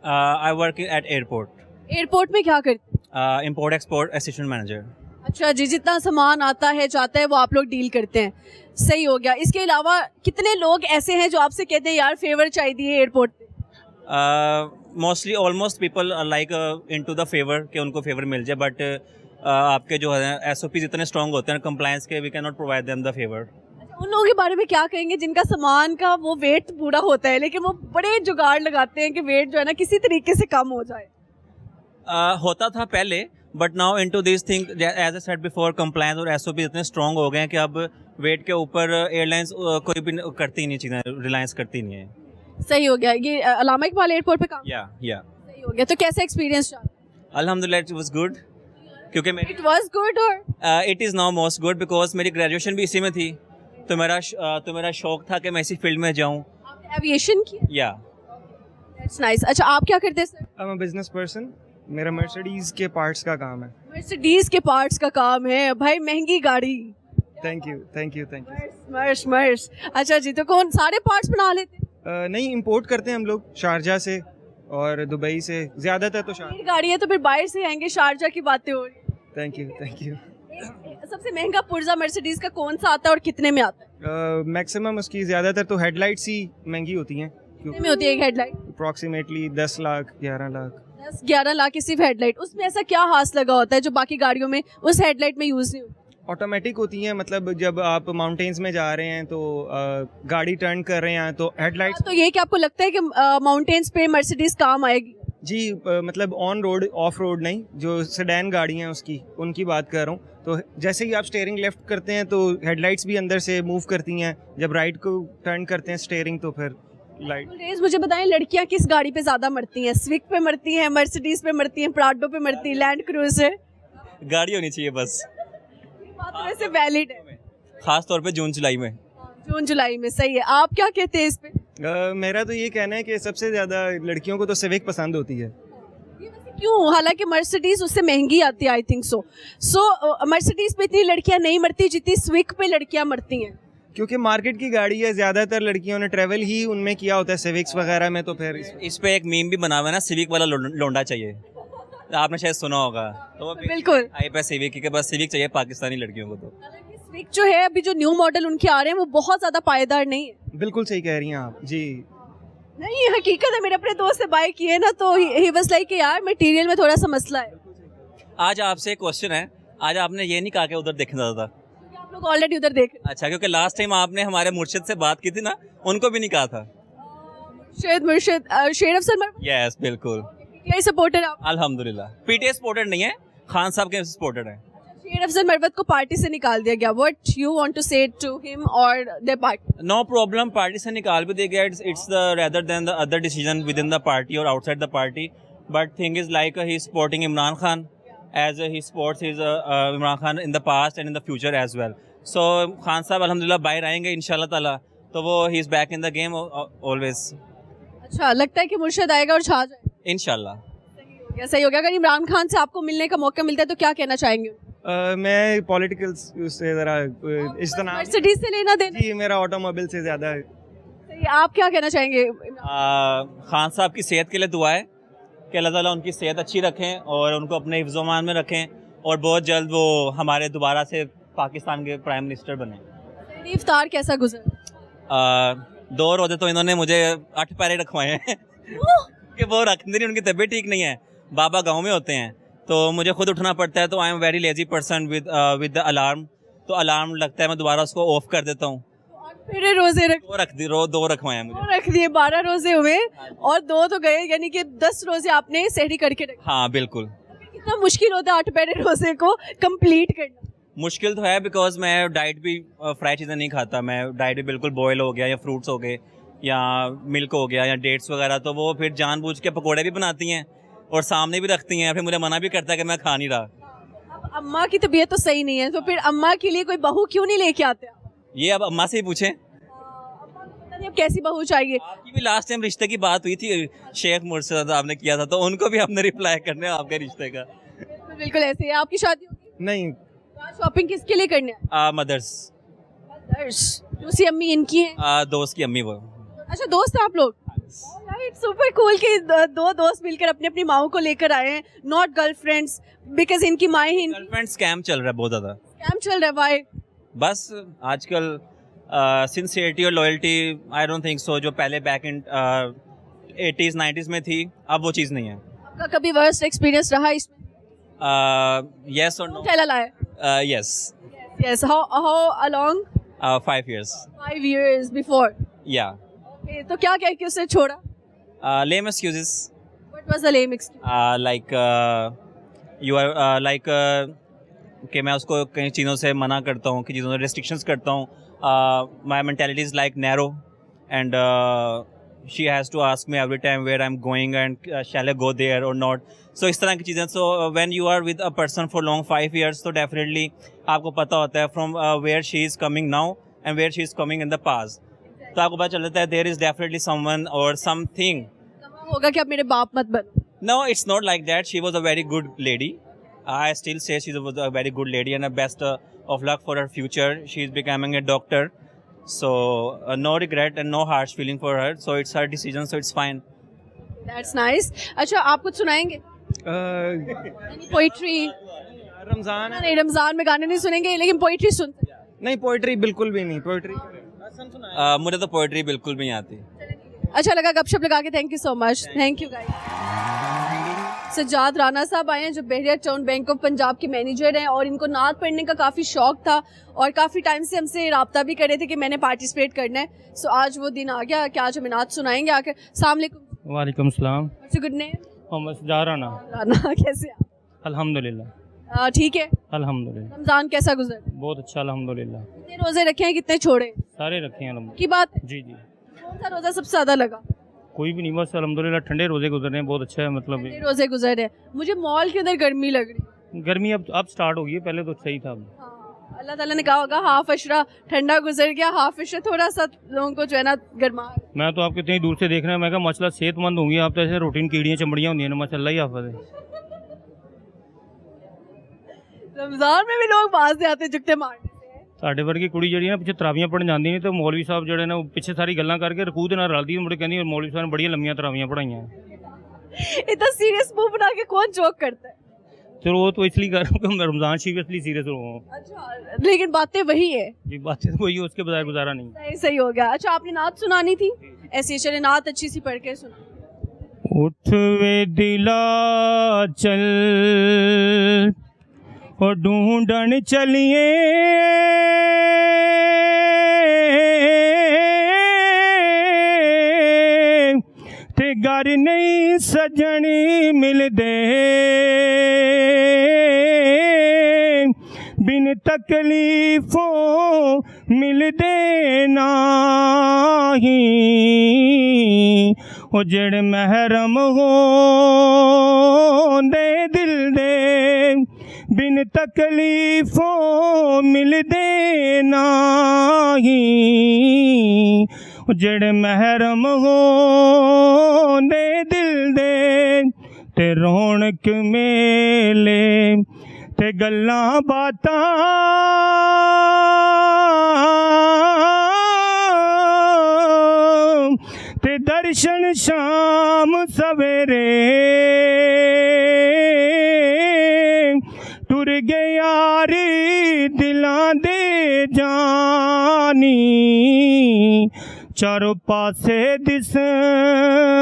I work at airport. Airport में क्या करते हैं? Import export assistant manager. अच्छा जी, जितना सामान आता है जाता है वो आप लोग डील करते हैं, सही हो गया। इसके अलावा कितने लोग ऐसे हैं जो आपसे कहते हैं यार फेवर चाहिए एयरपोर्ट पे? Mostly almost people are like into the favor कि उनको फेवर मिल जाए, बट आपके जो है SOPs इतने स्ट्रॉन्ग होते हैं कंप्लायंस के, we can not provide them the favour. उन लोगों के बारे में क्या कहेंगे जिनका सामान का वो वेट पूरा होता है लेकिन वो बड़े जुगाड़ लगाते हैं कि वेट जो है ना किसी तरीके से कम हो जाए? होता था पहले, but now into this thing as I said before, compliance और SOP इतने स्ट्रॉन्ग हो गए हैं कि अब वेट के ऊपर एयरलाइंस कोई भी करती नहीं चीज़ें, रिलायंस करती नहीं है। सही हो गया। ये अलामा इकबाल एयरपोर्ट पे काम या सही हो गया। तो कैसा एक्सपीरियंस रहा? अल्हम्दुलिल्लाह इट वाज गुड, क्योंकि मेरी इट वाज गुड और it is now most good because मेरी ग्रेजुएशन भी इसी में थी, तो मेरा शौक था कि मैं इसी फील्ड में जाऊँ। आपने एविएशन किया? या दैट्स नाइस। अच्छा, आप क्या करते हैं sir? I am a business person. मेरा मर्सिडीज के पार्ट्स का काम है। मर्सिडीज के पार्ट्स का काम है भाई, महंगी गाड़ी। Thank you thank you thank you. मर्स। अच्छा जी, तो कौन सारे पार्ट्स बना लेते हैं? नहीं, इंपोर्ट करते हैं हम लोग शारजा से और दुबई से, ज़्यादातर तो शारजा। गाड़ी है तो फिर बाहर से आएंगे, शारजा की बातें हो रही थैंक यू। हैं। सबसे महंगा पुर्जा मर्सिडीज का कौन सा आता है और कितने में आता है? मैक्सिमम उसकी ज़्यादातर तो हेडलाइट्स ही महंगी होती हैं, कितने में होती है एक हेडलाइट? अप्रॉक्सीमेटली 10 लाख 11 लाख। 10-11 लाख की सिर्फ हेडलाइट। उसमें ऐसा क्या खास लगा होता है जो बाकी गाड़ियों में उस हेडलाइट में यूज नहीं होता? ऑटोमेटिक होती हैं, मतलब जब आप माउंटेन्स में जा रहे हैं तो गाड़ी टर्न कर रहे हैं तो हेडलाइट्स। तो ये कि आपको लगता है कि माउंटेन्स पे मर्सिडीज काम आएगी? जी, मतलब ऑन रोड ऑफ रोड नहीं, जो सेडान गाड़ी हैं उनकी बात कर रहा हूँ। तो जैसे ही आप स्टीयरिंग लेफ्ट करते हैं तो हेडलाइट्स भी अंदर से मूव करती हैं, जब राइट को टर्न करते हैं स्टीयरिंग तो फिर लाइट। मुझे बताएं, लड़कियां किस गाड़ी पे ज्यादा मरती हैं? स्विफ्ट पे मरती हैं, मर्सिडीज पे मरती हैं, प्राडो पे मरती हैं, लैंड क्रूजर? गाड़ी होनी चाहिए बस, बात तो वैसे वैलिड है, खास तौर पे जून जुलाई में। जून जुलाई में। सही है। आप क्या कहते हैं इस पे? मेरा तो ये कहना है कि सबसे ज़्यादा लड़कियों को तो सिविक पसंद होती है। क्यों? हालांकि मर्सिडीज उससे महंगी आती है, आई थिंक सो मर्सिडीज पे इतनी लड़कियां नहीं मरती जितनी स्विफ्ट पे लड़कियां मरती हैं, क्योंकि मार्केट की गाड़ी है, ज़्यादातर लड़कियों ने ट्रैवल ही उनमें किया होता है सिविक्स वगैरह में। तो फिर इस पे एक मीम भी बना हुआ है ना, सिविक वाला लौंडा चाहिए, आपने शायद सुना होगा। तो वो बिल्कुल आई पे सिविक के बस सिविक चाहिए पाकिस्तानी लड़कियों को। तो स्विफ्ट जो है अभी जो न्यू मॉडल उनके आ रहे हैं वो बहुत ज्यादा पायेदार नहीं है। बिल्कुल सही कह रही हैं आप जी। नहीं, ये हकीकत है। मेरे अपने दोस्त से बाय किए ना तो ही वाज लाइक यार मटेरियल में थोड़ा सा मसला है। आज आपसे एक क्वेश्चन है, आज आपने ये नहीं कहा कि उधर देखना था? आप लोग ऑलरेडी उधर देख रहे हैं। अच्छा, क्योंकि लास्ट टाइम आपने हमारे मुर्शिद से बात की थी ना, उनको भी नहीं कहा था। मुर्शिद शेर अफसर यस बिल्कुल, पीटीआई सपोर्टर आप? अल्हम्दुलिल्लाह। पीटीआई सपोर्टेड नहीं है, खान साहब के सपोर्टेड है। शेर अफसर मरवत को पार्टी से निकाल दिया गया। What you want to say to him और their party? No problem, party से निकाल भी दिया गया, it's the rather than the other decision within the party और outside the party, but thing is like he is supporting Imran Khan as he supports his Imran Khan in the past and in the future as well. So Khan साहब अल्हम्दुलिल्लाह बाहर आएंगे इंशाल्लाह ताला, तो वो he is back in the game always. अच्छा, लगता है कि मुर्शिद आएगा और छा जाएगा इंशाल्लाह। सही हो गया। अगर इमरान खान से आपको मिलने का मौका मिलता है तो क्या कहना चाहेंगे? मैं पॉलिटिकल से ज़रा इज्तनाब। मर्सिडीज से लेना देना? जी, मेरा ऑटोमोबाइल से ज़्यादा है। सही। आप क्या कहना चाहेंगे? खान साहब की सेहत के लिए दुआ है कि अल्लाह ताला उनकी सेहत अच्छी रखें और उनको अपने हिफ्ज़-ओ-मान में रखें और बहुत जल्द वो हमारे दोबारा से पाकिस्तान के प्राइम मिनिस्टर बने। इफ्तार कैसा गुजरा? 2 रोज़े तो इन्होंने मुझे 8 पैरे रखवाए हैं कि वो रखते नहीं, उनकी तबीयत ठीक नहीं है, बाबा गाँव में होते हैं तो मुझे खुद उठना पड़ता है, तो I am very lazy person with the alarm, तो अलार्म लगता है मैं दोबारा उसको ऑफ कर देता हूँ। फिर रोजे दो रखवाए हैं मुझे। रख दिए, 12 रोजे हुए और 2 तो गए, यानी कि 10 रोजे आपने सहरी करके रखे। हाँ बिल्कुल। कितना मुश्किल होता है 8 पहले रोजे को कंप्लीट करना? मुश्किल तो है बिकॉज मैं डाइट भी फ्राई चीज़ें नहीं खाता, मैं डाइट भी बिल्कुल बॉयल हो गया या फ्रूट्स हो गए या मिल्क हो गया या डेट्स वगैरह, तो वो फिर जानबूझ के पकोड़े भी बनाती हैं और सामने भी रखती हैं, फिर मुझे मना भी करता है कि मैं खा नहीं रहा। अब अम्मा की तबीयत तो सही नहीं है तो फिर अम्मा के लिए कोई बहू क्यों नहीं लेके आते? ये अब अम्मा से ही पूछें। पता नहीं अब कैसी बहू चाहिए। आपकी भी लास्ट टाइम रिश्ते की बात हुई थी, शेख मुर्शिद आपने किया था, तो उनको भी हमने रिप्लाई करने आपके रिश्ते का। बिल्कुल ऐसे ही। आपकी शादी होगी? नहीं। शॉपिंग किसके लिए करने है? मदर्स। दूसरी अम्मी इनकी है? दोस्त की अम्मी वो। अच्छा, दोस्त हैं आप लोग? राइट, सुपर कूल कि दो दोस्त मिलकर अपनी अपनी माओ को लेकर आए हैं, नॉट गर्लफ्रेंड्स, बिकॉज इनकी माएँ ही गर्लफ्रेंड स्कैम चल रहा है बहुत ज़्यादा। स्कैम चल रहा है। वाई? बस आजकल सिंसियरिटी और loyalty I don't think so, जो पहले बैक इन 80s 90s में थी, अब वो चीज़ नहीं है। आपका कभी वर्स्ट एक्सपीरियंस रहा इसमें? येस और no? Tell a lie. Yes, Yes. How along? 5 years. 5 years before. Yeah. Okay, तो क्या कह के उसे छोड़ा? Lame excuses. What was the lame excuse? Like you are like कि मैं उसको कई चीज़ों से मना करता हूँ, कि चीज़ों से restrictions करता हूँ. My mentality is like narrow, and she has to ask me every time where I'm going and shall I go there or not. So इस तरह की चीज़ें. So when you are with a person for long 5 years, तो definitely आपको पता होता है from where she is coming now and where she is coming in the past. तो आपको पता चल जाता है there is definitely someone or something. कहा होगा कि अब मेरे बाप मत बनो. No, it's not like that. She was a very good lady. I still say she was a very good lady, and the best of luck for her future. She is becoming a doctor. So no regret and no harsh feeling for her. So it's her decision, so it's fine. That's nice. अच्छा, आप कुछ सुनाएंगे? Poetry? Ramzan है। नहीं, रमजान में गाने नहीं सुनेंगे, लेकिन पोइट्री सुनते हैं। नहीं, पोइट्री बिल्कुल भी नहीं। पोइट्री मुझे तो पोइट्री बिल्कुल भी नहीं आती। अच्छा लगा गपशप लगा के। Thank you so much. Thank you guys. Sajjad Rana साहब आए हैं, जो बहरिया टाउन बैंक ऑफ पंजाब के मैनेजर हैं, और इनको नात पढ़ने का काफ़ी शौक था और काफ़ी टाइम से हमसे राब्ता भी कर रहे थे कि मैंने पार्टिसिपेट करना है। सो आज वो दिन आ गया कि आज हमें नात सुनाएंगे आकर। अस्सलाम वालेकुम। वालेकुम सलाम। What's your good name? Mohammad Sajjad Rana. Rana, कैसे आप? अल्हम्दुलिल्लाह। ठीक है। अल्हम्दुलिल्लाह। रमज़ान कैसा गुजर? बहुत अच्छा अल्हम्दुलिल्लाह। कितने रोज़े रखे हैं, कितने छोड़े? सारे रखे हैं अल्हम्दुलिल्लाह। की बात है? जी जी। कौन सा रोज़ा सबसे ज़्यादा लगा? कोई भी नहीं, बस अल्हम्दुलिल्लाह ठंडे रोज़े गुजर रहे हैं, बहुत अच्छा है। मतलब कितने रोज़े गुजर रहे हैं? मुझे मॉल के अंदर गर्मी लग रही है। गर्मी अब स्टार्ट हो गई है, पहले तो सही था। हाँ, अल्लाह ताला ने कहा होगा हाफ अशरा ठंडा गुजर गया, हाफ अशरा थोड़ा सा लोगों को जो है ना गर्मा। मैं तो आपको इतनी दूर से देख रहा है, मैं कहा माशाल्लाह सेहतमंद होंगी आप, तो ऐसे रूटीन कीड़ियाँ चमड़ियाँ होंगी ना, माशाल्लाह ही हाफिज़ है। रमजान में भी लोग बाहर से आते जुगते मारने। ਸਾਡੇ ਵਰਗੀ ਕੁੜੀ ਜਿਹੜੀ ਨਾ ਪਿੱਛੇ ਤਰਾਵੀਆਂ ਪੜਨ ਜਾਂਦੀ ਨਹੀਂ, ਤੇ ਮੌਲਵੀ ਸਾਹਿਬ ਜਿਹੜੇ ਨੇ ਉਹ ਪਿੱਛੇ ਸਾਰੀ ਗੱਲਾਂ ਕਰਕੇ ਰਕੂ ਦੇ ਨਾਲ ਰਲਦੀ, ਮੁੜੇ ਕਹਿੰਦੀ ਮੌਲਵੀ ਸਾਹਿਬ ਨੇ ਬੜੀਆਂ ਲੰਮੀਆਂ ਤਰਾਵੀਆਂ ਪੜਾਈਆਂ। इतना सीरियस मुंह बना के कौन जोक करता है? चलो वो तो इसलिए कर रहा हूँ कि मैं रमज़ान शरीफ इसलिए सीरियस हो रहा हूँ। अच्छा, लेकिन बातें वही है। जी, बातें तो वही है, उसके बजाय गुजारा नहीं। सही सही हो गया। अच्छा, आपने नात सुनानी थी, ऐसी चले नात अच्छी सी पढ़ के सुना। उठ वे दिला चल और ढूंढन चलिए, ते घर नहीं सजनी मिलदे, बिन तकलीफों मिलदे नाही, ओ जेड़े महरम हो दे दिल दे, बिन तकलीफों मिलदे नाही, ओ जेड़े महरम हो दे दिल दे, ते रौनक मेले ते गल्लां बातां ते दर्शन शाम सवेरे, टुर गए यारी दिलां दे जानी, चारों पासे दिस